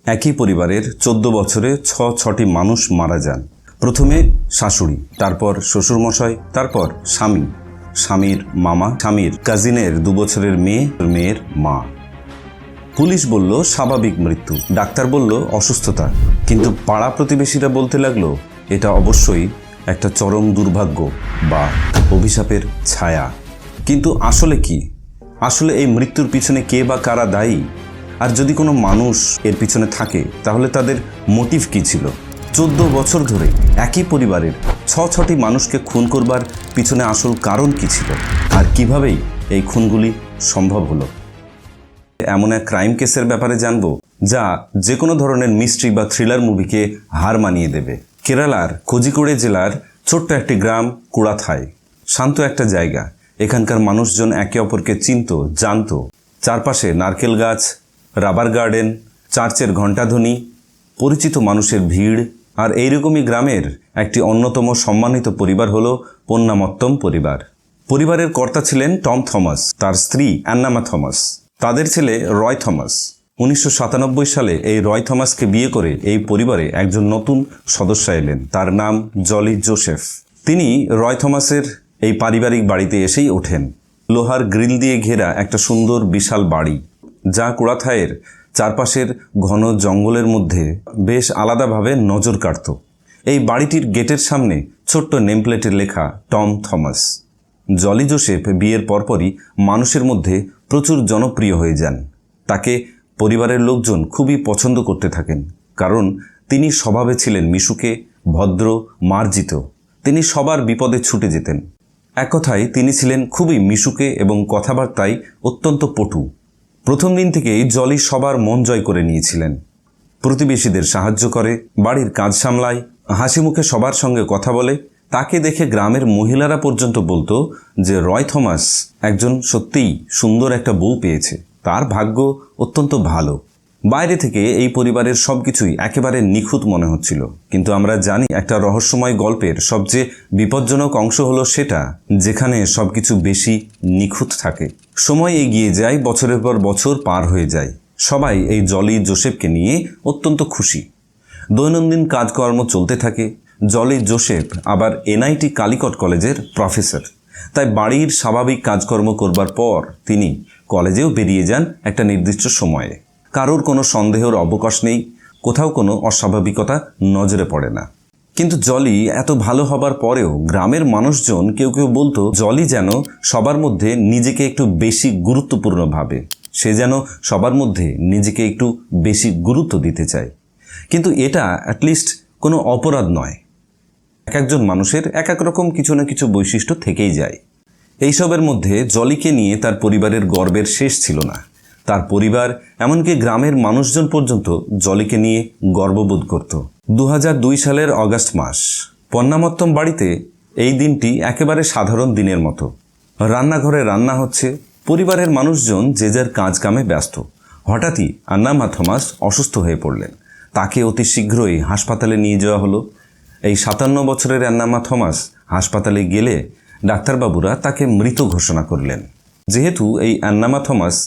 একই পরিবারের 14 বছরে ছটি মানুষ মারা যান। প্রথমে শাশুড়ি, তারপর শ্বশুরমশাই, তারপর স্বামী, স্বামীর মামা, স্বামীর কাজিনের 2 বছরের মেয়ের মা। পুলিশ বলল স্বাভাবিক মৃত্যু, ডাক্তার বলল অসুস্থতা, কিন্তু পাড়া প্রতিবেশীরা বলতে লাগলো এটা অবশ্যই একটা চরম দুর্ভাগ্য বা অভিশাপের ছায়া। কিন্তু আসলে কি? আসলে এই মৃত্যুর পিছনে কে বা কারা দায়ী? আর যদি কোনো মানুষ এর পিছনে থাকে তাহলে তাদের মোটিভ কী ছিল? 14 বছর ধরে একই পরিবারের ছটি মানুষকে খুন করবার পিছনে আসল কারণ কী ছিল? আর কিভাবেই এই খুনগুলি সম্ভব হলো? এমন এক ক্রাইম কেসের ব্যাপারে জানবো যা যে কোনো ধরনের মিস্ট্রি বা থ্রিলার মুভিকে হার মানিয়ে দেবে। কেরালার কোজিকোড়ে জেলার ছোট্ট একটি গ্রাম কুড়াথাই, শান্ত একটা জায়গা। এখানকার মানুষজন একে অপরকে চিনত, জানত। চারপাশে নারকেল গাছ, রাবার গার্ডেন, চার্চের ঘণ্টাধ্বনি, পরিচিত মানুষের ভিড়। আর এইরকমই গ্রামের একটি অন্যতম সম্মানিত পরিবার হলো পন্নামত্তম পরিবার। পরিবারের কর্তা ছিলেন টম থমাস, তার স্ত্রী অ্যান্নামা থমাস, তাদের ছেলে রয় থমাস। 1997 সালে এই রয় থমাসকে বিয়ে করে এই পরিবারে একজন নতুন সদস্য এলেন, তার নাম জলি জোসেফ। তিনি রয় থমাসের এই পারিবারিক বাড়িতে এসেই ওঠেন। লোহার গ্রিল দিয়ে ঘেরা একটা সুন্দর বিশাল বাড়ি, যা কুড়াথাইয়ের চারপাশের ঘন জঙ্গলের মধ্যে বেশ আলাদাভাবে নজর কাড়ত। এই বাড়িটির গেটের সামনে ছোট্ট নেমপ্লেটে লেখা টম থমাস। জলি জোসেফ বিয়ের পরপরই মানুষের মধ্যে প্রচুর জনপ্রিয় হয়ে যান। তাকে পরিবারের লোকজন খুবই পছন্দ করতে থাকেন, কারণ তিনি স্বভাবে ছিলেন মিশুকে, ভদ্র, মার্জিত। তিনি সবার বিপদে ছুটে যেতেন। এক কথায় তিনি ছিলেন খুবই মিশুকে এবং কথাবার্তায় অত্যন্ত পটু। প্রথম দিন থেকেই জলি সবার মন জয় করে নিয়েছিলেন। প্রতিবেশীদের সাহায্য করে, বাড়ির কাজ সামলায়, হাসি মুখে সবার সঙ্গে কথা বলে। তাকে দেখে গ্রামের মহিলারা পর্যন্ত বলতো যে রয় থমাস একজন সত্যিই সুন্দর একটা বউ পেয়েছে, তার ভাগ্য অত্যন্ত ভালো। বাইরে থেকে এই পরিবারের সব কিছুই একেবারে নিখুঁত মনে হচ্ছিল, কিন্তু আমরা জানি একটা রহস্যময় গল্পের সবচেয়ে বিপজ্জনক অংশ হলো সেটা যেখানে সবকিছু বেশি নিখুঁত থাকে। সময় এগিয়ে যায়, বছরের পর বছর পার হয়ে যায়। সবাই এই জলি জোসেফকে নিয়ে অত্যন্ত খুশি। দৈনন্দিন কাজকর্ম চলতে থাকে। জলি জোসেফ আবার এনআইটি কালিকট কলেজের প্রফেসর, তাই বাড়ির স্বাভাবিক কাজকর্ম করবার পর তিনি কলেজেও বেরিয়ে যান একটা নির্দিষ্ট সময়ে। কারোর কোনো সন্দেহের অবকাশ নেই, কোথাও কোনো অস্বাভাবিকতা নজরে পড়ে না। কিন্তু জলি এত ভালো হবার পরেও গ্রামের মানুষজন কেউ কেউ বলতো জলি যেন সবার মধ্যে নিজেকে একটু বেশি গুরুত্বপূর্ণ ভাবে, সে যেন সবার মধ্যে নিজেকে একটু বেশি গুরুত্ব দিতে চায়। কিন্তু এটা অ্যাটলিস্ট কোনো অপরাধ নয়। এক একজন মানুষের এক এক রকম কিছু না কিছু বৈশিষ্ট্য থেকেই যায়। এইসবের মধ্যে জলিকে নিয়ে তার পরিবারের গর্বের শেষ ছিল না। তার পরিবার, এমনকি গ্রামের মানুষজন পর্যন্ত জলিকে নিয়ে গর্ববোধ করত। 2002 সালের অগাস্ট মাস। পন্নামত্তম বাড়িতে এই দিনটি একেবারে সাধারণ দিনের মতো। রান্নাঘরে রান্না হচ্ছে, পরিবারের মানুষজন যে যার কাজ কামে ব্যস্ত। হঠাৎই অ্যান্নামা থমাস অসুস্থ হয়ে পড়লেন। তাকে অতি শীঘ্রই হাসপাতালে নিয়ে যাওয়া হলো। এই 57 বছরের অ্যান্নামা থমাস হাসপাতালে গেলে ডাক্তারবাবুরা তাকে মৃত ঘোষণা করলেন। যেহেতু এই অ্যান্নামা থমাস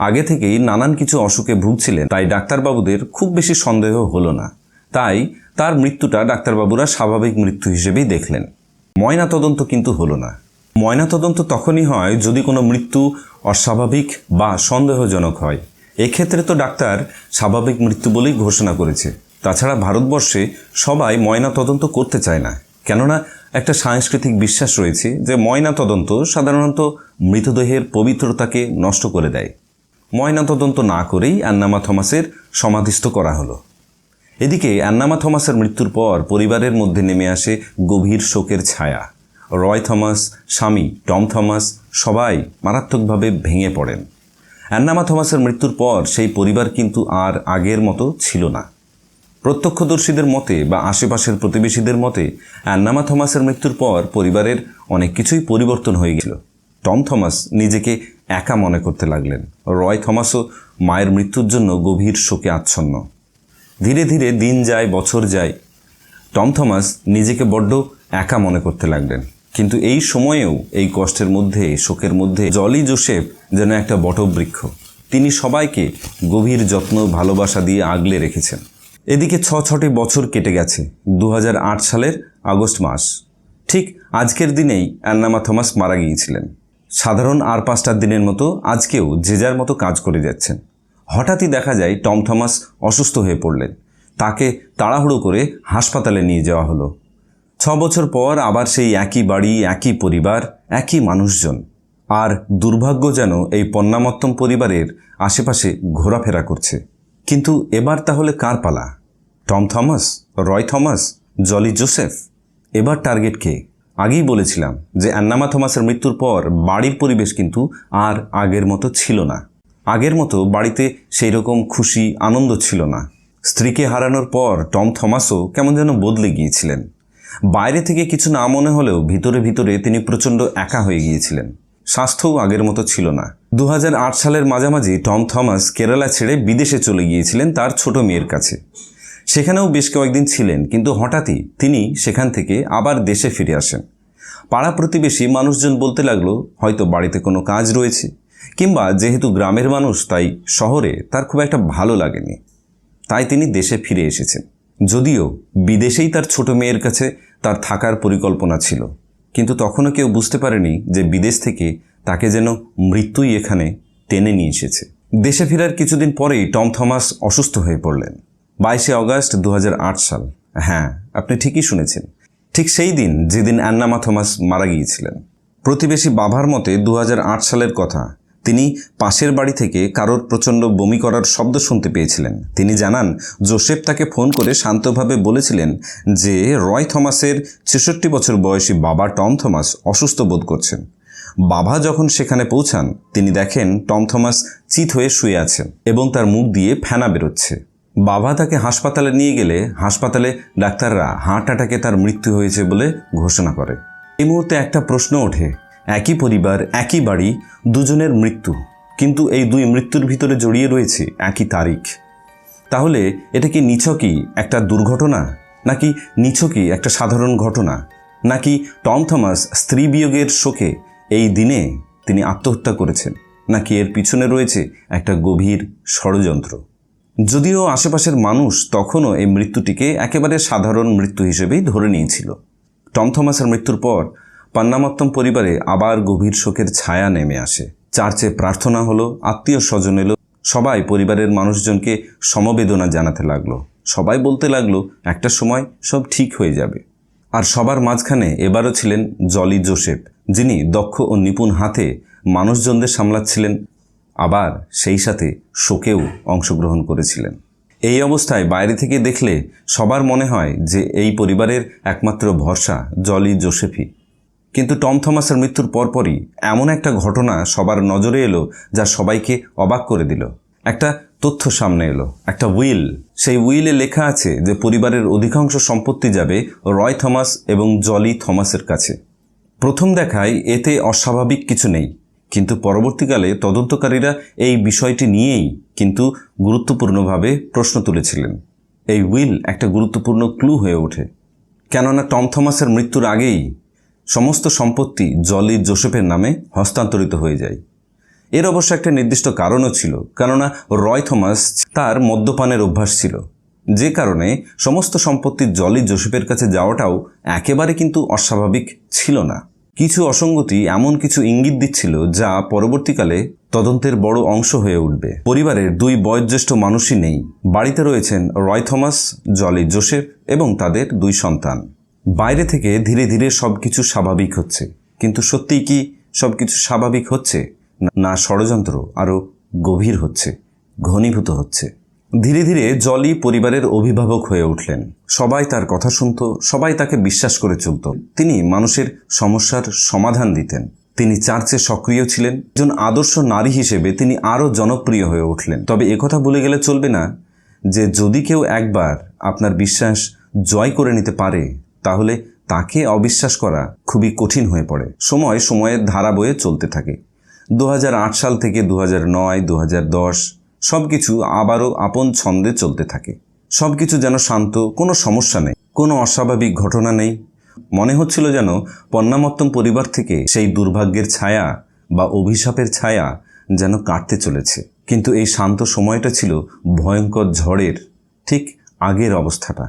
আগে থেকেই নানান কিছু অসুখে ভুগছিলেন, তাই ডাক্তারবাবুদের খুব বেশি সন্দেহ হলো না। তাই তার মৃত্যুটা ডাক্তারবাবুরা স্বাভাবিক মৃত্যু হিসেবেই দেখলেন। ময়নাতদন্ত কিন্তু হলো না। ময়নাতদন্ত তখনই হয় যদি কোনো মৃত্যু অস্বাভাবিক বা সন্দেহজনক হয়। এক্ষেত্রে তো ডাক্তার স্বাভাবিক মৃত্যু বলেই ঘোষণা করেছে। তাছাড়া ভারতবর্ষে সবাই ময়নাতদন্ত করতে চায় না, কেননা একটা সাংস্কৃতিক বিশ্বাস রয়েছে যে ময়নাতদন্ত সাধারণত মৃতদেহের পবিত্রতাকে নষ্ট করে দেয়। ময়নাতদন্ত না করেই অ্যান্নামা থমাসের সমাধিস্থ করা হলো। এদিকে অ্যান্নামা থমাসের মৃত্যুর পর পরিবারের মধ্যে নেমে আসে গভীর শোকের ছায়া। রয় থমাস, স্বামী টম থমাস সবাই মারাত্মকভাবে ভেঙে পড়েন। অ্যান্নামা থমাসের মৃত্যুর পর সেই পরিবার কিন্তু আর আগের মতো ছিল না। প্রত্যক্ষদর্শীদের মতে বা আশেপাশের প্রতিবেশীদের মতে অ্যান্নামা থমাসের মৃত্যুর পর পরিবারের অনেক কিছুই পরিবর্তন হয়ে গেল। টম থমাস নিজেকে একা মনে করতে লাগলেন। রয় থমাসও মায়ের মৃত্যুর জন্য গভীর শোকে আচ্ছন্ন। ধীরে ধীরে দিন যায়, বছর যায়। টম থমাস নিজেকে বড্ড একা মনে করতে লাগলেন। কিন্তু এই সময়েও এই কষ্টের মধ্যে, শোকের মধ্যে জলি জোসেফ যেন একটা বটবৃক্ষ। তিনি সবাইকে গভীর যত্ন ভালোবাসা দিয়ে আগলে রেখেছেন। এদিকে 6টি বছর কেটে গেছে। 2008 সালের আগস্ট মাস। ঠিক আজকের দিনেই অ্যান্না থমাস মারা গিয়েছিলেন। সাধারণ আর 5টা দিনের মতো আজকেও যে যার মতো কাজ করে যাচ্ছেন। হঠাৎই দেখা যায় টম থমাস অসুস্থ হয়ে পড়লেন। তাকে তাড়াহুড়ো করে হাসপাতালে নিয়ে যাওয়া হলো। 6 বছর পর আবার সেই একই বাড়ি, একই পরিবার, একই মানুষজন। আর দুর্ভাগ্য যেন এই পন্নামত্তম পরিবারের আশেপাশে ঘোরাফেরা করছে। কিন্তু এবার তাহলে কার পালা? টম থমাস, রয় থমাস, জলি জোসেফ? এবার টার্গেট কে? আগেই বলেছিলাম যে অ্যান্না থমাসের মৃত্যুর পর বাড়ির পরিবেশ কিন্তু আর আগের মতো ছিল না। আগের মতো বাড়িতে সেই রকম খুশি আনন্দ ছিল না। স্ত্রীকে হারানোর পর টম থমাসও কেমন যেন বদলে গিয়েছিলেন। বাইরে থেকে কিছু না মনে হলেও ভিতরে ভিতরে তিনি প্রচণ্ড একা হয়ে গিয়েছিলেন। স্বাস্থ্যও আগের মতো ছিল না। 2008 সালের মাঝামাঝি টম থমাস কেরালা ছেড়ে বিদেশে চলে গিয়েছিলেন তার ছোট মেয়ের কাছে। সেখানেও বেশ কয়েকদিন ছিলেন, কিন্তু হঠাৎই তিনি সেখান থেকে আবার দেশে ফিরে আসেন। পাড়া প্রতিবেশী মানুষজন বলতে লাগলো হয়তো বাড়িতে কোনো কাজ রয়েছে, কিংবা যেহেতু গ্রামের মানুষ তাই শহরে তার খুব একটা ভালো লাগেনি, তাই তিনি দেশে ফিরে এসেছেন। যদিও বিদেশেই তার ছোট মেয়ের কাছে তার থাকার পরিকল্পনা ছিল, কিন্তু তখনও কেউ বুঝতে পারেনি যে বিদেশ থেকে তাকে যেন মৃত্যুই এখানে টেনে নিয়ে এসেছে। দেশে ফেরার কিছুদিন পরেই টম থমাস অসুস্থ হয়ে পড়লেন। 22শে অগাস্ট 2008 সাল। হ্যাঁ, আপনি ঠিকই শুনেছেন, ঠিক সেই দিন যেদিন অ্যান্না থমাস মারা গিয়েছিলেন। প্রতিবেশী বাভার মতে 2008 সালের কথা। তিনি পাশের বাড়ি থেকে কারোর প্রচণ্ড বমি করার শব্দ শুনতে পেয়েছিলেন। তিনি জানান জোসেফ তাকে ফোন করে শান্তভাবে বলেছিলেন যে রয় থমাসের 66 বছর বয়সী বাবা টম থমাস অসুস্থ বোধ করছেন। বাবা যখন সেখানে পৌঁছান তিনি দেখেন টম থমাস চিত হয়ে শুয়ে আছেন এবং তার মুখ দিয়ে ফেনা বেরোচ্ছে। বাবা তাকে হাসপাতালে নিয়ে গেলে হাসপাতালে ডাক্তাররা হার্ট অ্যাটাকে তার মৃত্যু হয়েছে বলে ঘোষণা করে। এই মুহূর্তে একটা প্রশ্ন ওঠে, একই পরিবার, একই বাড়ি, দুজনের মৃত্যু, কিন্তু এই দুই মৃত্যুর ভিতরে জড়িয়ে রয়েছে একই তারিখ। তাহলে এটা কি নিছকই একটা দুর্ঘটনা, নাকি নিছকই একটা সাধারণ ঘটনা, নাকি টম থমাস স্ত্রী বিয়োগের শোকে এই দিনে তিনি আত্মহত্যা করেছেন, নাকি এর পিছনে রয়েছে একটা গভীর ষড়যন্ত্র? যদিও আশেপাশের মানুষ তখনও এই মৃত্যুটিকে একেবারে সাধারণ মৃত্যু হিসেবেই ধরে নিয়েছিল। টম থমাসের মৃত্যুর পর পন্নামত্তম পরিবারে আবার গভীর শোকের ছায়া নেমে আসে। চার্চে প্রার্থনা হলো, আত্মীয় স্বজন এলো, সবাই পরিবারের মানুষজনকে সমবেদনা জানাতে লাগলো। সবাই বলতে লাগলো একটা সময় সব ঠিক হয়ে যাবে। আর সবার মাঝখানে এবারও ছিলেন জলি জোসেফ, যিনি দক্ষ ও নিপুণ হাতে মানুষজনদের সামলাচ্ছিলেন, আবার সেই সাথে শোকেও অংশগ্রহণ করেছিলেন। এই অবস্থায় বাইরে থেকে দেখলে সবার মনে হয় যে এই পরিবারের একমাত্র ভরসা জলি জোসেফই। কিন্তু টম থমাসের মৃত্যুর পরপরই এমন একটা ঘটনা সবার নজরে এলো যা সবাইকে অবাক করে দিল। একটা তথ্য সামনে এলো, একটা উইল। সেই উইলে লেখা আছে যে পরিবারের অধিকাংশ সম্পত্তি যাবে রয় থমাস এবং জলি থমাসের কাছে। প্রথম দেখায় এতে অস্বাভাবিক কিছু নেই, কিন্তু পরবর্তীকালে তদন্তকারীরা এই বিষয়টি নিয়েই কিন্তু গুরুত্বপূর্ণভাবে প্রশ্ন তুলেছিলেন। এই উইল একটা গুরুত্বপূর্ণ ক্লু হয়ে ওঠে, কেননা টম থমাসের মৃত্যুর আগেই সমস্ত সম্পত্তি জলি জোসেফের নামে হস্তান্তরিত হয়ে যায়। এর অবশ্য একটা নির্দিষ্ট কারণও ছিল, কেননা রয় থমাস তার মদ্যপানের অভ্যাস ছিল, যে কারণে সমস্ত সম্পত্তি জলি জোসেফের কাছে যাওয়াটাও একেবারে কিন্তু অস্বাভাবিক ছিল না। কিছু অসঙ্গতি এমন কিছু ইঙ্গিত দিচ্ছিল যা পরবর্তীকালে তদন্তের বড় অংশ হয়ে উঠবে। পরিবারের দুই বয়োজ্যেষ্ঠ মানুষই নেই। বাড়িতে রয়েছেন রয় থমাস, জলি জোসেফ এবং তাদের দুই সন্তান। বাইরে থেকে ধীরে ধীরে সব কিছু স্বাভাবিক হচ্ছে, কিন্তু সত্যিই কি সব কিছু স্বাভাবিক হচ্ছে, না ষড়যন্ত্র আরও গভীর হচ্ছে, ঘনীভূত হচ্ছে? ধীরে ধীরে জলি পরিবারের অভিভাবক হয়ে উঠলেন। সবাই তার কথা শুনত, সবাই তাকে বিশ্বাস করে চলত। তিনি মানুষের সমস্যার সমাধান দিতেন। তিনি চার্চে সক্রিয় ছিলেন। একজন আদর্শ নারী হিসেবে তিনি আরও জনপ্রিয় হয়ে উঠলেন। তবে একথা ভুলে গেলে চলবে না যে যদি কেউ একবার আপনার বিশ্বাস জয় করে নিতে পারে, তাহলে তাকে অবিশ্বাস করা খুবই কঠিন হয়ে পড়ে। সময়ের ধারা বয়ে চলতে থাকে। 2008 সাল থেকে 2009, 2010 সব কিছু আবারও আপন ছন্দে চলতে থাকে। সব কিছু যেন শান্ত, কোনো সমস্যা নেই, কোনো অস্বাভাবিক ঘটনা নেই। মনে হচ্ছিল যেন পন্নামত্তম পরিবার থেকে সেই দুর্ভাগ্যের ছায়া বা অভিশাপের ছায়া যেন কাটতে চলেছে। কিন্তু এই শান্ত সময়টা ছিল ভয়ঙ্কর ঝড়ের ঠিক আগের অবস্থাটা।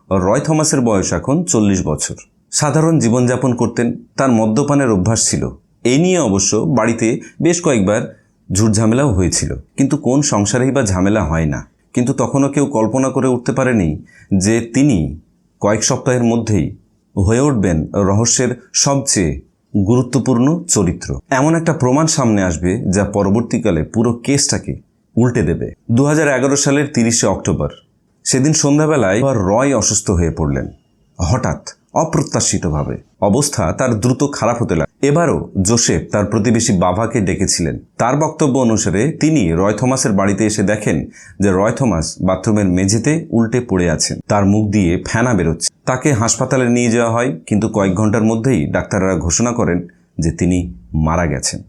রয় থমাসের বয়স এখন 40 বছর। সাধারণ জীবনযাপন করতেন, তার মদ্যপানের অভ্যাস ছিল। এই নিয়ে অবশ্য বাড়িতে বেশ কয়েকবার ঝুটঝামেলাও হয়েছিল, কিন্তু কোন সংসারেই বা ঝামেলা হয় না। কিন্তু তখনও কেউ কল্পনা করে উঠতে পারেনি যে তিনি কয়েক সপ্তাহের মধ্যেই হয়ে উঠবেন রহস্যের সবচেয়ে গুরুত্বপূর্ণ চরিত্র। এমন একটা প্রমাণ সামনে আসবে যা পরবর্তীকালে পুরো কেসটাকে উল্টে দেবে। 2011 সালের 30শে অক্টোবর, সেদিন সন্ধ্যাবেলায় রয় অসুস্থ হয়ে পড়লেন। হঠাৎ, অপ্রত্যাশিতভাবে অবস্থা তার দ্রুত খারাপ হতে লাগল। এবারও জোসেফ তার প্রতিবেশী বাভাকে ডেকেছিলেন। তার বক্তব্য অনুসারে তিনি রয় থমাসের বাড়িতে এসে দেখেন যে রয় থমাস বাথরুমের মেঝেতে উল্টে পড়ে আছেন, তার মুখ দিয়ে ফেনা বেরোচ্ছে। তাকে হাসপাতালে নিয়ে যাওয়া হয়, কিন্তু কয়েক ঘন্টার মধ্যেই ডাক্তাররা ঘোষণা করেন যে তিনি মারা গেছেন।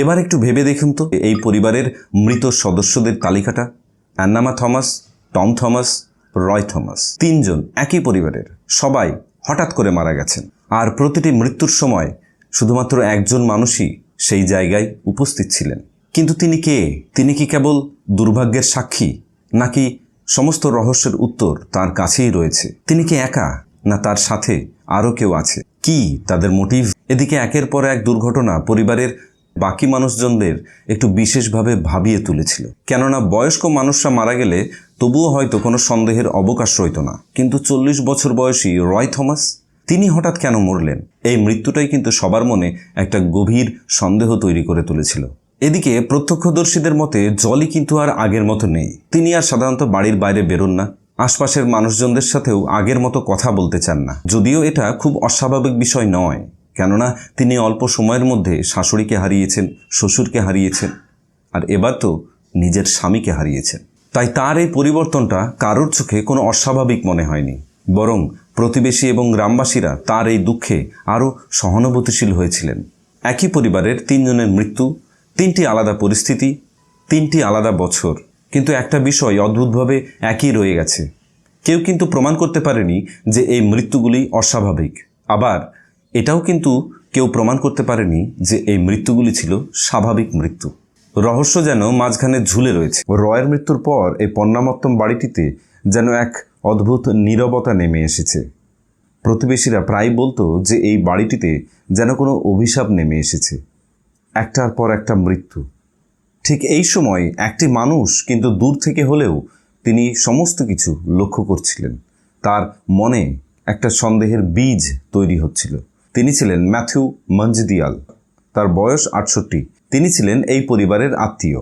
এবার একটু ভেবে দেখুন তো, এই পরিবারের মৃত সদস্যদের তালিকাটা: অ্যান্না থমাস, টম থমাস, রয় থমাস। 3 জন একই পরিবারের, সবাই হঠাৎ করে মারা গেছেন। আর প্রতিটি মৃত্যুর সময় শুধুমাত্র একজন মানুষই সেই জায়গায় উপস্থিত ছিলেন। কিন্তু তিনি কে? তিনি কি কেবল দুর্ভাগ্যের সাক্ষী, নাকি সমস্ত রহস্যের উত্তর তার কাছেই রয়েছে? তিনি কি একা, না তার সাথে আরও কেউ আছে? কি তাদের মোটিভ? এদিকে একের পর এক দুর্ঘটনা পরিবারের বাকি মানুষজনদের একটু বিশেষভাবে ভাবিয়ে তুলেছিল। কেননা বয়স্ক মানুষরা মারা গেলে তবুও হয়তো কোনো সন্দেহের অবকাশ রইত না, কিন্তু 40 বছর বয়সী রয় থমাস, তিনি হঠাৎ কেন মরলেন? এই মৃত্যুটাই কিন্তু সবার মনে একটা গভীর সন্দেহ তৈরি করে তুলেছিল। এদিকে প্রত্যক্ষদর্শীদের মতে জলি কিন্তু আর আগের মতো নেই। তিনি আর সাধারণত বাড়ির বাইরে বেরোন না, আশপাশের মানুষজনদের সাথেও আগের মতো কথা বলতে চান না। যদিও এটা খুব অস্বাভাবিক বিষয় নয়, কেননা তিনি অল্প সময়ের মধ্যে শাশুড়িকে হারিয়েছেন, শ্বশুরকে হারিয়েছেন, আর এবার তো নিজের স্বামীকে হারিয়েছেন। তাই তার এই পরিবর্তনটা কারোর চোখে কোনো অস্বাভাবিক মনে হয়নি, বরং প্রতিবেশী এবং গ্রামবাসীরা তার এই দুঃখে আরও সহানুভূতিশীল হয়েছিলেন। একই পরিবারের 3 জনের মৃত্যু, 3টি আলাদা পরিস্থিতি, 3টি আলাদা বছর, কিন্তু একটা বিষয় অদ্ভুতভাবে একই রয়ে গেছে। কেউ কিন্তু প্রমাণ করতে পারেনি যে এই মৃত্যুগুলি অস্বাভাবিক। আবার এটাও কিন্তু কেউ প্রমাণ করতে পারেনি যে এই মৃত্যুগুলি ছিল স্বাভাবিক মৃত্যু। রহস্য যেন মাঝখানে ঝুলে রয়েছে। রয়ের মৃত্যুর পর এই পণ্যামত্তম বাড়িটিতে যেন এক অদ্ভুত নীরবতা নেমে এসেছে। প্রতিবেশীরা প্রায় বলতো যে এই বাড়িটিতে যেন কোনো অভিশাপ নেমে এসেছে, একটার পর একটা মৃত্যু। ঠিক এই সময় একটি মানুষ কিন্তু দূর থেকে হলেও তিনি সমস্ত কিছু লক্ষ্য করছিলেন। তার মনে একটা সন্দেহের বীজ তৈরি হচ্ছিল। তিনি ছিলেন ম্যাথিউ মঞ্জিদিয়াল। তার বয়স 68। তিনি ছিলেন এই পরিবারের আত্মীয়,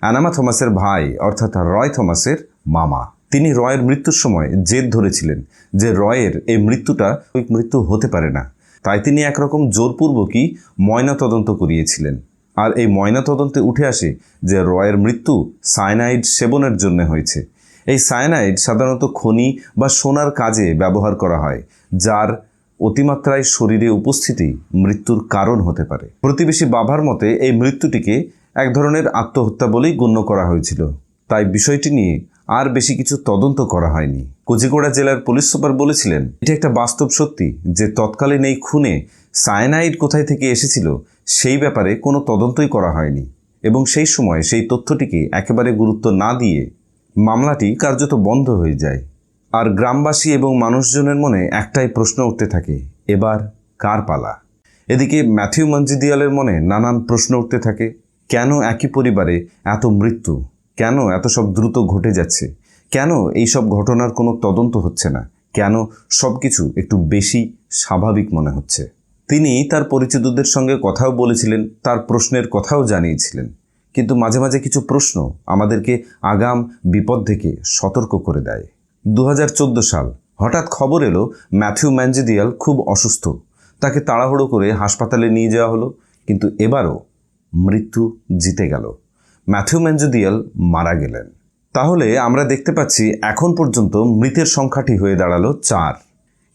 অ্যানা থমাসের ভাই, অর্থাৎ রয় থমাসের মামা। তিনি রয়ের মৃত্যুর সময় জেদ ধরেছিলেন যে রয়ের এই মৃত্যুটা মৃত্যু হতে পারে না। তাই তিনি একরকম জোরপূর্বকই ময়নাতদন্ত করিয়েছিলেন। আর এই ময়নাতদন্তে উঠে আসে যে রয়ের মৃত্যু সায়ানাইড সেবনের জন্য হয়েছে। এই সায়ানাইড সাধারণত খনি বা সোনার কাজে ব্যবহার করা হয়, যার অতিমাত্রায় শরীরে উপস্থিতি মৃত্যুর কারণ হতে পারে। প্রতিবেশী বাবার মতে এই মৃত্যুটিকে এক ধরনের আত্মহত্যা বলেই গণ্য করা হয়েছিল। তাই বিষয়টি নিয়ে আর বেশি কিছু তদন্ত করা হয়নি। কোজিকোড়া জেলার পুলিশ সুপার বলেছিলেন, এটা একটা বাস্তব সত্যি যে তৎকালীন এই খুনে সায়ানাইড কোথায় থেকে এসেছিল সেই ব্যাপারে কোনো তদন্তই করা হয়নি, এবং সেই সময় সেই তথ্যটিকে একেবারে গুরুত্ব না দিয়ে মামলাটি কার্যত বন্ধ হয়ে যায়। আর গ্রামবাসী এবং মানুষজনের মনে একটাই প্রশ্ন উঠতে থাকে, এবার কার পালা? এদিকে ম্যাথিউ মঞ্জিদিয়ালের মনে নানান প্রশ্ন উঠতে থাকে। কেন একই পরিবারে এত মৃত্যু? কেন এত সব দ্রুত ঘটে যাচ্ছে? কেন এই সব ঘটনার কোনো তদন্ত হচ্ছে না? কেন সব কিছু একটু বেশি স্বাভাবিক মনে হচ্ছে? তিনি তার পরিচিতদের সঙ্গে কথাও বলেছিলেন, তার প্রশ্নের কথাও জানিয়েছিলেন, কিন্তু মাঝে মাঝে কিছু প্রশ্ন আমাদেরকে আগাম বিপদ থেকে সতর্ক করে দেয়। 2014 সাল, হঠাৎ খবর এলো ম্যাথিউ মঞ্জিদিয়াল খুব অসুস্থ। তাকে তাড়াহুড়ো করে হাসপাতালে নিয়ে যাওয়া হলো, কিন্তু এবারও মৃত্যু জিতে গেল। ম্যাথিউ মঞ্জিদিয়াল মারা গেলেন। তাহলে আমরা দেখতে পাচ্ছি এখন পর্যন্ত মৃতের সংখ্যাটি হয়ে দাঁড়ালো 4।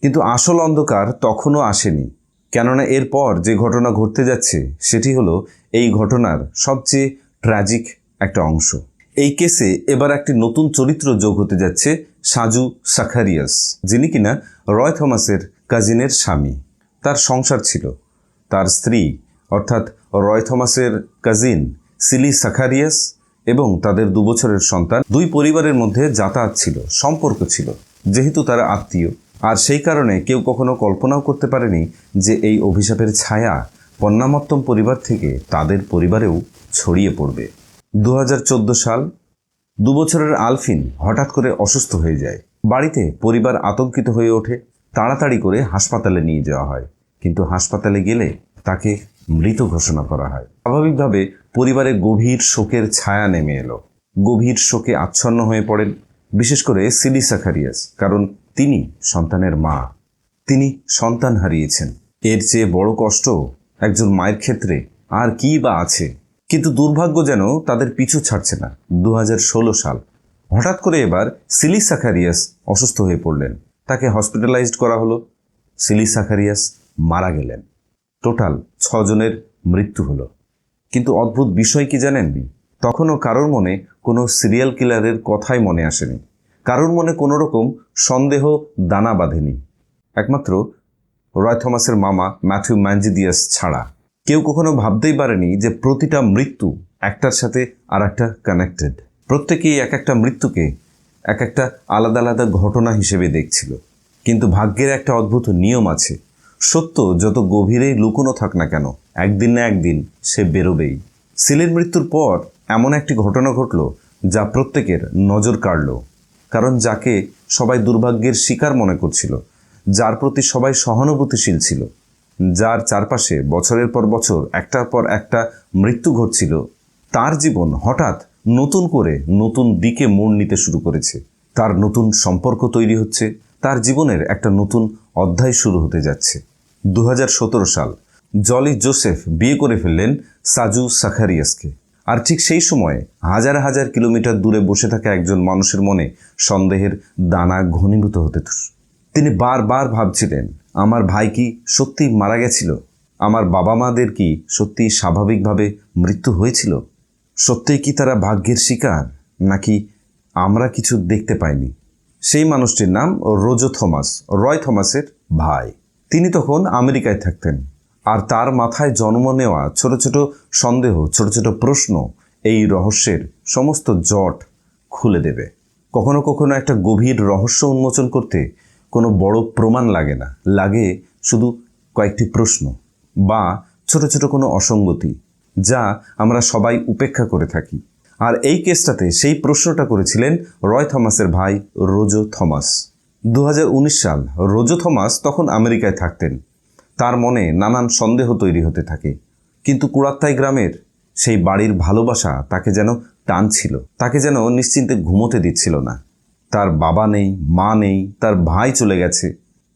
কিন্তু আসল অন্ধকার তখনও আসেনি, কেননা এরপর যে ঘটনা ঘটতে যাচ্ছে সেটি হলো এই ঘটনার সবচেয়ে ট্র্যাজিক একটা অংশ। এই কেসে এবার একটি নতুন চরিত্র যোগ হতে যাচ্ছে, সাজু সাখারিয়াস, যিনি কিনা রয় থমাসের কাজিনের স্বামী। তার সংসার ছিল। তার স্ত্রী অর্থাৎ রয় থমাসের কাজিন সিলি সাখারিয়াস এবং তাদের 2 বছরের সন্তান। দুই পরিবারের মধ্যে যাতায়াত ছিল, সম্পর্ক ছিল, যেহেতু তারা আত্মীয়। আর সেই কারণে কেউ কখনো কল্পনাও করতে পারেনি যে এই অভিশাপের ছায়া পন্নামত্তম পরিবার থেকে তাদের পরিবারেও ছড়িয়ে পড়বে। 2014 সাল। 2 বছরের আলফিন হঠাৎ করে অসুস্থ হয়ে যায়। বাড়িতে পরিবার আতঙ্কিত হয়ে ওঠে। তাড়াতাড়ি করে হাসপাতালে নিয়ে যাওয়া হয়, কিন্তু হাসপাতালে গেলে তাকে মৃত ঘোষণা করা হয়। স্বাভাবিকভাবে পরিবারে গভীর শোকের ছায়া নেমে এলো। গভীর শোকে আচ্ছন্ন হয়ে পড়েন বিশেষ করে সিলি সাখারিয়াস, কারণ তিনি সন্তানের মা। তিনি সন্তান হারিয়েছেন। এর চেয়ে বড় কষ্ট একজন মায়ের ক্ষেত্রে আর কি বা আছে। কিন্তু দুর্ভাগ্য যেন তাদের পিছু ছাড়ছে না। 2016 সাল। হঠাৎ করে এবার সিলি সাখারিয়াস অসুস্থ হয়ে পড়লেন। তাকে হসপিটালাইজড করা হলো। সিলি সাখারিয়াস মারা গেলেন। টোটাল 6 জনের মৃত্যু হলো। কিন্তু অদ্ভুত বিষয় কি জানেন? তখনও কারোর মনে কোনো সিরিয়াল কিলারের কথাই মনে আসেনি। কারোর মনে কোনো রকম সন্দেহ দানা বাঁধেনি, একমাত্র রয় থমাসের মামা ম্যাথিউ ম্যাঞ্জিদিয়াস ছাড়া। কেউ কখনো ভাবতেই পারেনি যে প্রতিটা মৃত্যু একটার সাথে আর একটা কানেক্টেড। প্রত্যেকেই এক একটা মৃত্যুকে এক একটা আলাদা আলাদা ঘটনা হিসেবে দেখছিল। কিন্তু ভাগ্যের একটা অদ্ভুত নিয়ম আছে। সত্য যত গভীরেই লুকোনো থাক না কেন, একদিন না একদিন সে বেরোবেই। সিলের মৃত্যুর পর এমন একটি ঘটনা ঘটল যা প্রত্যেকের নজর কাড়ল। কারণ যাকে সবাই দুর্ভাগ্যের শিকার মনে করছিল, যার প্রতি সবাই সহানুভূতিশীল ছিল, যার চারপাশে বছরের পর বছর একটার পর একটা মৃত্যু ঘটছিল, তার জীবন হঠাৎ নতুন করে নতুন দিকে মোড় নিতে শুরু করেছে। তার নতুন সম্পর্ক তৈরি হচ্ছে, তার জীবনের একটা নতুন অধ্যায় শুরু হতে যাচ্ছে। 2017 সাল। জলি জোসেফ বিয়ে করে ফেললেন সাজু সাখারিয়াসকে। আর ঠিক সেই সময়ে হাজার হাজার কিলোমিটার দূরে বসে থাকা একজন মানুষের মনে সন্দেহের দানা ঘনীভূত হতে। তিনি বারবার ভাবছিলেন, আমার ভাই কি সত্যি মারা গেছিল? আমার বাবা মাদের কি সত্যি স্বাভাবিকভাবে মৃত্যু হয়েছিল? সত্যিই কি তারা ভাগ্যের শিকার, নাকি আমরা কিছু দেখতে পাইনি? সেই মানুষটির নাম রোজো থমাস, রয় থমাসের ভাই। তিনি তখন আমেরিকায় থাকতেন। আর তার মাথায় জন্ম নেওয়া ছোট ছোট সন্দেহ, ছোট ছোট প্রশ্ন এই রহস্যের সমস্ত জট খুলে দেবে। কখনো কখনো একটা গভীর রহস্য উন্মোচন করতে কোনো বড় প্রমাণ লাগে না, লাগে শুধু কয়েকটি প্রশ্ন বা ছোট ছোট কোনো অসঙ্গতি, যা আমরা সবাই উপেক্ষা করে থাকি। আর এই কেসটাতে সেই প্রশ্নটা করেছিলেন রয় থমাসের ভাই রোজো থমাস। 2019 সাল। রোজো থমাস তখন আমেরিকায় থাকতেন। তার মনে নানান সন্দেহ তৈরি হতে থাকে। কিন্তু কুড়াত্তাই গ্রামের সেই বাড়ির ভালোবাসা তাকে যেন টানছিল, তাকে যেন নিশ্চিন্তে ঘুমোতে দিচ্ছিল না। তার বাবা নেই, মা নেই, তার ভাই চলে গেছে।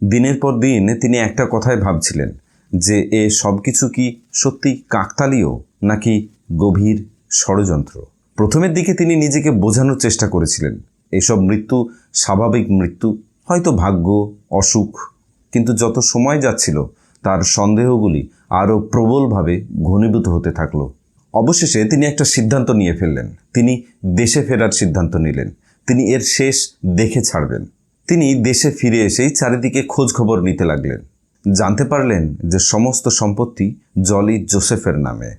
দিনের পর দিন তিনি একটা কথাই ভাবছিলেন, যে এ সব কিছু কি সত্যি কাকতালীয় নাকি গভীর ষড়যন্ত্র। প্রথমের দিকে তিনি নিজেকে বোঝানোর চেষ্টা করেছিলেন, এসব মৃত্যু স্বাভাবিক মৃত্যু, হয়তো ভাগ্য, অসুখ। কিন্তু যত সময় যাচ্ছিল তার সন্দেহগুলি আরও প্রবলভাবে ঘনীভূত হতে থাকলো। অবশেষে তিনি একটা সিদ্ধান্ত নিয়ে ফেললেন। তিনি দেশে ফেরার সিদ্ধান্ত নিলেন। তিনি এর শেষ দেখে ছাড়বেন। তিনি দেশে ফিরে এসেই চারিদিকে খোঁজ খবর নিতে লাগলেন। জানতে পারলেন যে সমস্ত সম্পত্তি জলি জোসেফের নামে।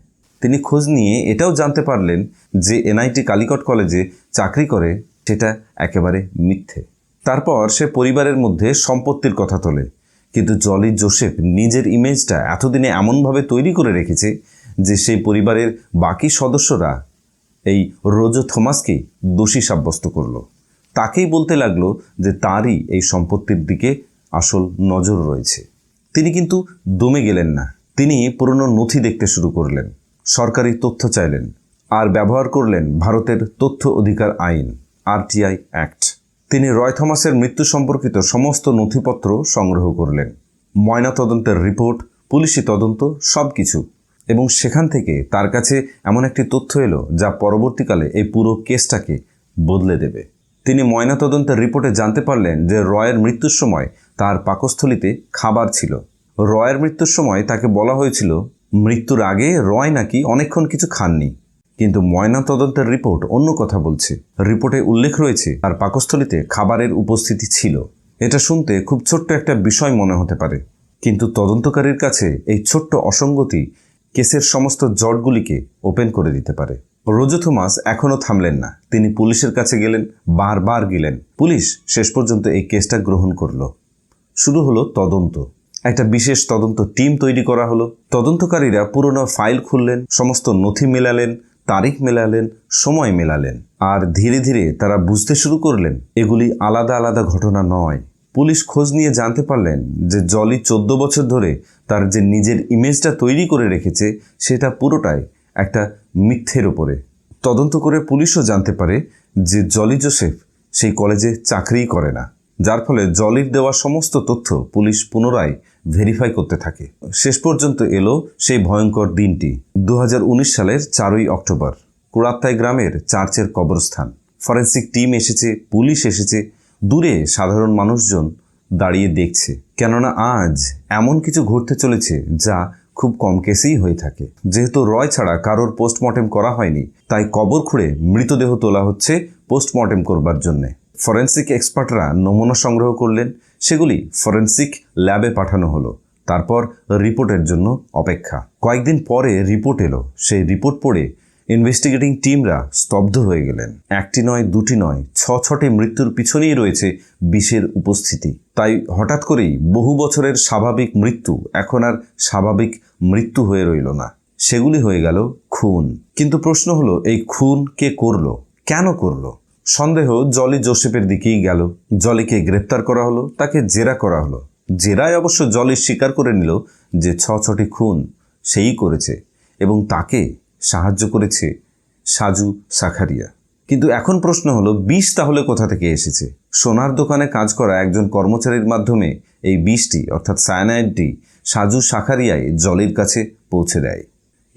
তিনি খোঁজ নিয়ে এটাও জানতে পারলেন যে এনআইটি কালিকট কলেজে চাকরি করে সেটা একেবারে মিথ্যে। তারপর সে পরিবারের মধ্যে সম্পত্তির কথা তোলে। কিন্তু জলি জোসেফ নিজের ইমেজটা এতদিনে এমনভাবে তৈরি করে রেখেছে যে সেই পরিবারের বাকি সদস্যরা এই রোজো থমাসকেই দোষী সাব্যস্ত করলো। তাকেই বলতে লাগলো যে তারই এই সম্পত্তির দিকে আসল নজর রয়েছে। তিনি কিন্তু দমে গেলেন না। তিনি পুরনো নথি দেখতে শুরু করলেন, সরকারি তথ্য চাইলেন, আর ব্যবহার করলেন ভারতের তথ্য অধিকার আইন, আরটিআই অ্যাক্ট। তিনি রয় থমাসের মৃত্যু সম্পর্কিত সমস্ত নথিপত্র সংগ্রহ করলেন, ময়নাতদন্তের রিপোর্ট, পুলিশি তদন্ত, সব কিছু। এবং সেখান থেকে তার কাছে এমন একটি তথ্য এলো যা পরবর্তীকালে এই পুরো কেসটাকে বদলে দেবে। তিনি ময়নাতদন্তের রিপোর্টে জানতে পারলেন যে রয়ের মৃত্যুর সময় তার পাকস্থলীতে খাবার ছিল। রয়ের মৃত্যুর সময় তাকে বলা হয়েছিল মৃত্যুর আগে রয় নাকি অনেকক্ষণ কিছু খাননি। কিন্তু ময়নাতদন্তের রিপোর্ট অন্য কথা বলছে। রিপোর্টে উল্লেখ রয়েছে তার পাকস্থলীতে খাবারের উপস্থিতি ছিল। এটা শুনতে খুব ছোট্ট একটা বিষয় মনে হতে পারে, কিন্তু তদন্তকারীর কাছে এই ছোট্ট অসঙ্গতি কেসের সমস্ত জটগুলিকে ওপেন করে দিতে পারে। রোজো থমাস এখনও থামলেন না। তিনি পুলিশের কাছে গেলেন, বারবার গেলেন। পুলিশ শেষ পর্যন্ত এই কেসটা গ্রহণ করল। শুরু হলো তদন্ত। একটা বিশেষ তদন্ত টিম তৈরি করা হলো। তদন্তকারীরা পুরনো ফাইল খুললেন, সমস্ত নথি মেলালেন, তারিখ মেলালেন, সময় মেলালেন। আর ধীরে ধীরে তারা বুঝতে শুরু করলেন এগুলি আলাদা আলাদা ঘটনা নয়। পুলিশ খোঁজ নিয়ে জানতে পারলেন যে জলি 14 বছর ধরে তার যে নিজের ইমেজটা তৈরি করে রেখেছে সেটা পুরোটাই একটা মিথ্যের ওপরে। তদন্ত করে পুলিশও জানতে পারে যে জলি জোসেফ সেই কলেজে চাকরিই করে না, যার ফলে জলির দেওয়া সমস্ত তথ্য পুলিশ পুনরায় ভেরিফাই করতে থাকে। শেষ পর্যন্ত এলো সেই ভয়ঙ্কর দিনটি, 2019 সালের 4ই অক্টোবর, কুড়াত্তাই গ্রামের চার্চের কবরস্থান। ফরেন্সিক টিম এসেছে, পুলিশ এসেছে, দূরে সাধারণ মানুষজন দাঁড়িয়ে দেখছে, কেননা আজ এমন কিছু ঘটতে চলেছে যা খুব কম কেসেই হয়ে থাকে। যেহেতু রয় ছাড়া কারোর পোস্টমর্টেম করা হয়নি, তাই কবর খুঁড়ে মৃতদেহ তোলা হচ্ছে পোস্টমর্টেম করবার জন্যে। ফরেন্সিক এক্সপার্টরা নমুনা সংগ্রহ করলেন, সেগুলি ফরেন্সিক ল্যাবে পাঠানো হলো। তারপর রিপোর্টের জন্য অপেক্ষা। কয়েকদিন পরে রিপোর্ট এলো। সেই রিপোর্ট পড়ে ইনভেস্টিগেটিং টিমরা স্তব্ধ হয়ে গেলেন। একটি নয়, দুটি নয়, 6টি মৃত্যুর পিছনেই রয়েছে বিষের উপস্থিতি। তাই হঠাৎ করেই বহু বছরের স্বাভাবিক মৃত্যু এখন আর স্বাভাবিক মৃত্যু হয়ে রইল না, সেগুলি হয়ে গেল খুন। কিন্তু প্রশ্ন হলো, এই খুন কে করলো, কেন করলো? সন্দেহ জলি জোসেফের দিকেই গেল। জলিকে গ্রেপ্তার করা হলো, তাকে জেরা করা হলো। জেরায় অবশ্য জলি স্বীকার করে নিল যে 6টি খুন সেই করেছে এবং তাকে সাহায্য করেছে সাজু সাখারিয়া। কিন্তু এখন প্রশ্ন হলো, বিষ তাহলে কোথা থেকে এসেছে? সোনার দোকানে কাজ করা একজন কর্মচারীর মাধ্যমে এই বিষটি অর্থাৎ সায়ানাইডটি সাজু সাখারিয়ায় জলির কাছে পৌঁছে দেয়।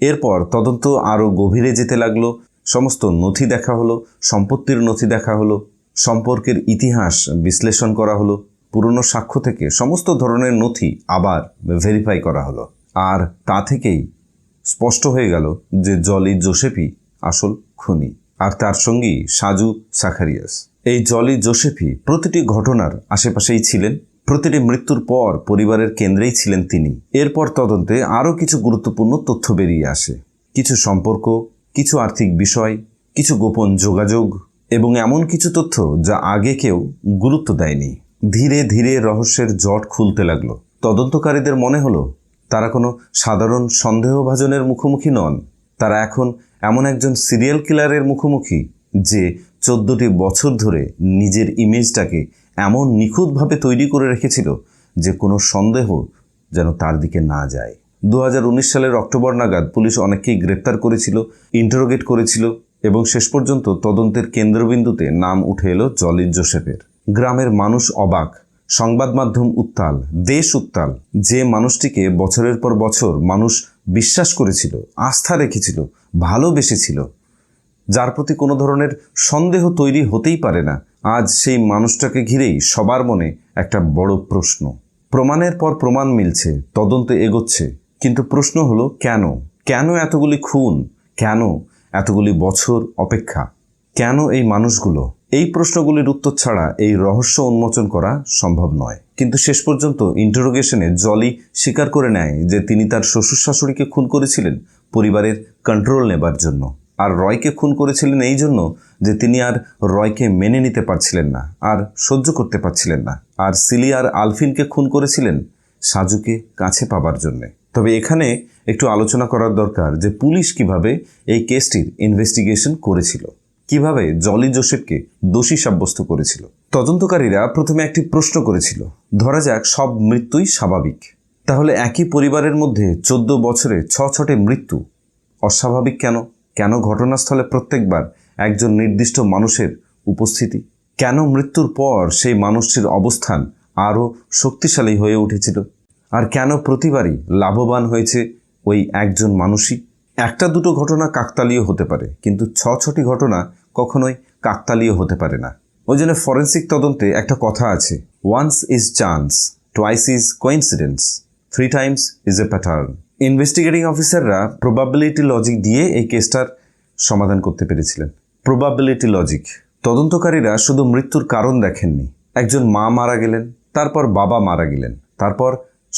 এরপর তদন্ত আরও গভীরে যেতে লাগলো। সমস্ত নথি দেখা হলো, সম্পত্তির নথি দেখা হলো, সম্পর্কের ইতিহাস বিশ্লেষণ করা হলো, পুরনো সাক্ষ্য থেকে সমস্ত ধরনের নথি আবার ভেরিফাই করা হলো। আর তা থেকেই স্পষ্ট হয়ে গেল যে জলি জোসেফই আসল খুনি, আর তার সঙ্গী সাজু সাখারিয়াস। এই জলি জোসেফই প্রতিটি ঘটনার আশেপাশেই ছিলেন, প্রতিটি মৃত্যুর পর পরিবারের কেন্দ্রেই ছিলেন তিনি। এরপর তদন্তে আরও কিছু গুরুত্বপূর্ণ তথ্য বেরিয়ে আসে, কিছু সম্পর্ক, কিছু আর্থিক বিষয়, কিছু গোপন যোগাযোগ এবং এমন কিছু তথ্য যা আগে কেউ গুরুত্ব দেয়নি। ধীরে ধীরে রহস্যের জট খুলতে লাগলো। তদন্তকারীদের মনে হলো তারা কোনো সাধারণ সন্দেহভাজনের মুখোমুখি নন, তারা এখন এমন একজন সিরিয়াল কিলারের মুখোমুখি যে 14টি বছর ধরে নিজের ইমেজটাকে এমন নিখুঁতভাবে তৈরি করে রেখেছিল যে কোনো সন্দেহ যেন তার দিকে না যায়। 2019 সালের অক্টোবর নাগাদ পুলিশ অনেককেই গ্রেপ্তার করেছিল, ইন্টারোগেট করেছিল এবং শেষ পর্যন্ত তদন্তের কেন্দ্রবিন্দুতে নাম উঠে এলো জলি জোসেফের। গ্রামের মানুষ অবাক, সংবাদ মাধ্যম উত্তাল, দেশ উত্তাল। যে মানুষটিকে বছরের পর বছর মানুষ বিশ্বাস করেছিল, আস্থা রেখেছিল, ভালোবেসেছিল, যার প্রতি কোনো ধরনের সন্দেহ তৈরি হতেই পারে না, আজ সেই মানুষটাকে ঘিরেই সবার মনে একটা বড় প্রশ্ন। প্রমাণের পর প্রমাণ মিলছে, তদন্ত এগোচ্ছে, কিন্তু প্রশ্ন হলো কেন? কেন এতগুলি খুন? কেন এতগুলি বছর অপেক্ষা? কেন এই মানুষগুলো? এই প্রশ্নগুলির উত্তর ছাড়া এই রহস্য উন্মোচন করা সম্ভব নয়। কিন্তু শেষ পর্যন্ত ইন্টারোগেশনে জলি স্বীকার করে নেয় যে তিনি তার শ্বশুর শাশুড়িকে খুন করেছিলেন পরিবারের কন্ট্রোল নেবার জন্য, আর রয়কে খুন করেছিলেন এই জন্য যে তিনি আর রয়কে মেনে নিতে পারছিলেন না, আর সহ্য করতে পারছিলেন না। আর সিলি আর আলফিনকে খুন করেছিলেন সাজুকে কাছে পাবার জন্যে। তবে এখানে একটু আলোচনা করার দরকার যে পুলিশ কিভাবে এই কেসটির ইনভেস্টিগেশন করেছিল, কিভাবে জলি জোসেফকে দোষী সাব্যস্ত করেছিল। তদন্তকারীরা প্রথমে একটি প্রশ্ন করেছিল, ধরা যাক সব মৃত্যুই স্বাভাবিক, তাহলে একই পরিবারের মধ্যে 14 বছরে 6টি মৃত্যু অস্বাভাবিক কেন? কেন ঘটনাস্থলে প্রত্যেকবার একজন নির্দিষ্ট মানুষের উপস্থিতি? কেন মৃত্যুর পর সেই মানুষটির অবস্থান আরও শক্তিশালী হয়ে উঠেছিল? আর কেন প্রতিবারই লাভবান হয়েছে ওই একজন মানুষই? একটা দুটো ঘটনা কাকতালীয় হতে পারে, কিন্তু 6টি ঘটনা কখনোই কাকতালীয় হতে পারে না। ওই জন্য ফরেন্সিক তদন্তে একটা কথা আছে, once is chance, twice is coincidence, 3 times is a pattern. Investigating অফিসাররা প্রবাবিলিটি লজিক দিয়ে এই কেসটার সমাধান করতে পেরেছিলেন। Probability logic. তদন্তকারীরা শুধু মৃত্যুর কারণ দেখেননি, একজন মা মারা গেলেন, তারপর বাবা মারা গেলেন, তারপর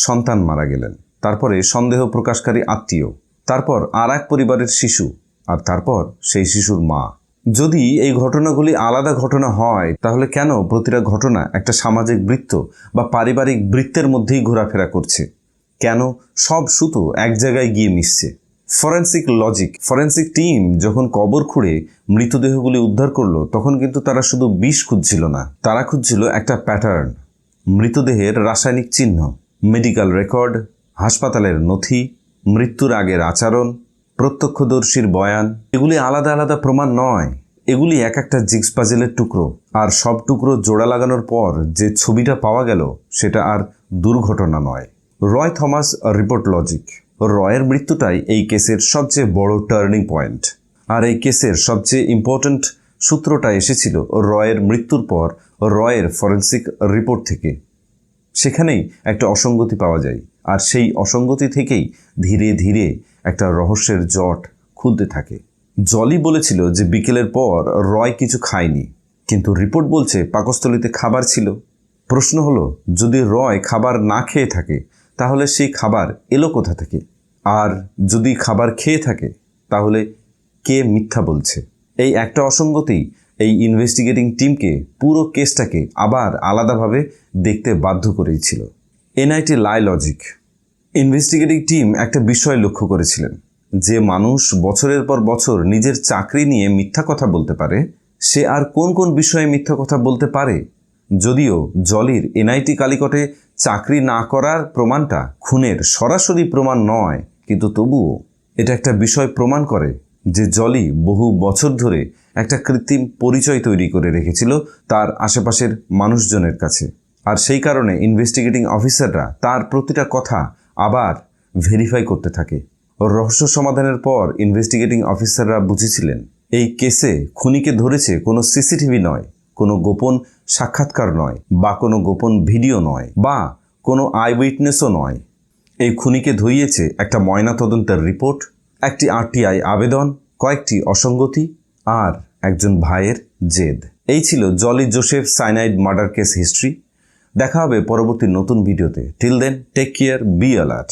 সন্তান মারা গেলেন, তারপরে সন্দেহ প্রকাশকারী আত্মীয়, তারপর আর এক পরিবারের শিশু, আর তারপর সেই শিশুর মা। যদি এই ঘটনাগুলি আলাদা ঘটনা হয় তাহলে কেন প্রতিটা ঘটনা একটা সামাজিক বৃত্ত বা পারিবারিক বৃত্তের মধ্যেই ঘোরাফেরা করছে? কেন সব সুতো এক জায়গায় গিয়ে মিশছে? ফরেন্সিক টিম যখন কবর খুঁড়ে মৃতদেহগুলি উদ্ধার করলো তখন কিন্তু তারা শুধু বিষ খুঁজছিল না, তারা খুঁজছিল একটা প্যাটার্ন। মৃতদেহের রাসায়নিক চিহ্ন, মেডিকেল রেকর্ড, হাসপাতালের নথি, মৃত্যুর আগের আচরণ, প্রত্যক্ষদর্শীর বয়ান। এগুলি আলাদা আলাদা প্রমাণ নয়, এগুলি এক একটা জিগস পাজেলের টুকরো। আর সব টুকরো জোড়া লাগানোর পর যে ছবিটা পাওয়া গেল সেটা আর দুর্ঘটনা নয়। রয় থমাস রিপোর্ট লজিক। রয়ের মৃত্যুটাই এই কেসের সবচেয়ে বড় টার্নিং পয়েন্ট। আর এই কেসের সবচেয়ে ইম্পর্ট্যান্ট সূত্রটা এসেছিল রয়ের মৃত্যুর পর রয়ের ফরেন্সিক রিপোর্ট থেকে। সেখানেই একটা অসঙ্গতি পাওয়া যায়, আর সেই অসঙ্গতি থেকেই ধীরে ধীরে একটা রহস্যের জট খুলতে থাকে। জলি বলেছিল যে বিকেলের পর রয় কিছু খায়নি, কিন্তু রিপোর্ট বলছে পাকস্থলীতে খাবার ছিল। প্রশ্ন হলো, যদি রয় খাবার না খেয়ে থাকে তাহলে সেই খাবার এলো কোথা থেকে? আর যদি খাবার খেয়ে থাকে তাহলে কে মিথ্যা বলছে? এই একটা অসঙ্গতি এই ইনভেস্টিগেটিং টিমকে পুরো কেসটাকে আবার আলাদাভাবে দেখতে বাধ্য করেছিল। এনআইটি লাই লজিক। ইনভেস্টিগেটিং টিম একটা বিষয় লক্ষ্য করেছিলেন, যে মানুষ বছরের পর বছর নিজের চাকরি নিয়ে মিথ্যা কথা বলতে পারে, সে আর কোন কোন বিষয়ে মিথ্যা কথা বলতে পারে? যদিও জলির এনআইটি কালিকটে চাকরি না করার প্রমাণটা খুনের সরাসরি প্রমাণ নয়, কিন্তু তবুও এটা একটা বিষয় প্রমাণ করে যে জলি বহু বছর ধরে একটা কৃত্রিম পরিচয় তৈরি করে রেখেছিল তার আশেপাশের মানুষজনের কাছে। আর সেই কারণে ইনভেস্টিগেটিং অফিসাররা তার প্রতিটা কথা আবার ভেরিফাই করতে থাকে। রহস্য সমাধানের পর ইনভেস্টিগেটিং অফিসাররা বুঝেছিলেন এই কেসে খুনিকে ধরেছে কোনো সিসিটিভি নয়, কোনো গোপন সাক্ষাৎকার নয়, বা কোনো গোপন ভিডিও নয়, বা কোনো আই উইটনেসও নয়। এই খুনিকে ধরিয়েছে একটা ময়নাতদন্তের রিপোর্ট, একটি আরটিআই আবেদন, কয়েকটি অসঙ্গতি, আর একজন ভাইয়ের জেদ। এই ছিল Jolly Joseph cyanide murder case history. দেখা হবে পরবর্তী নতুন ভিডিওতে। Till then, take care, be alert.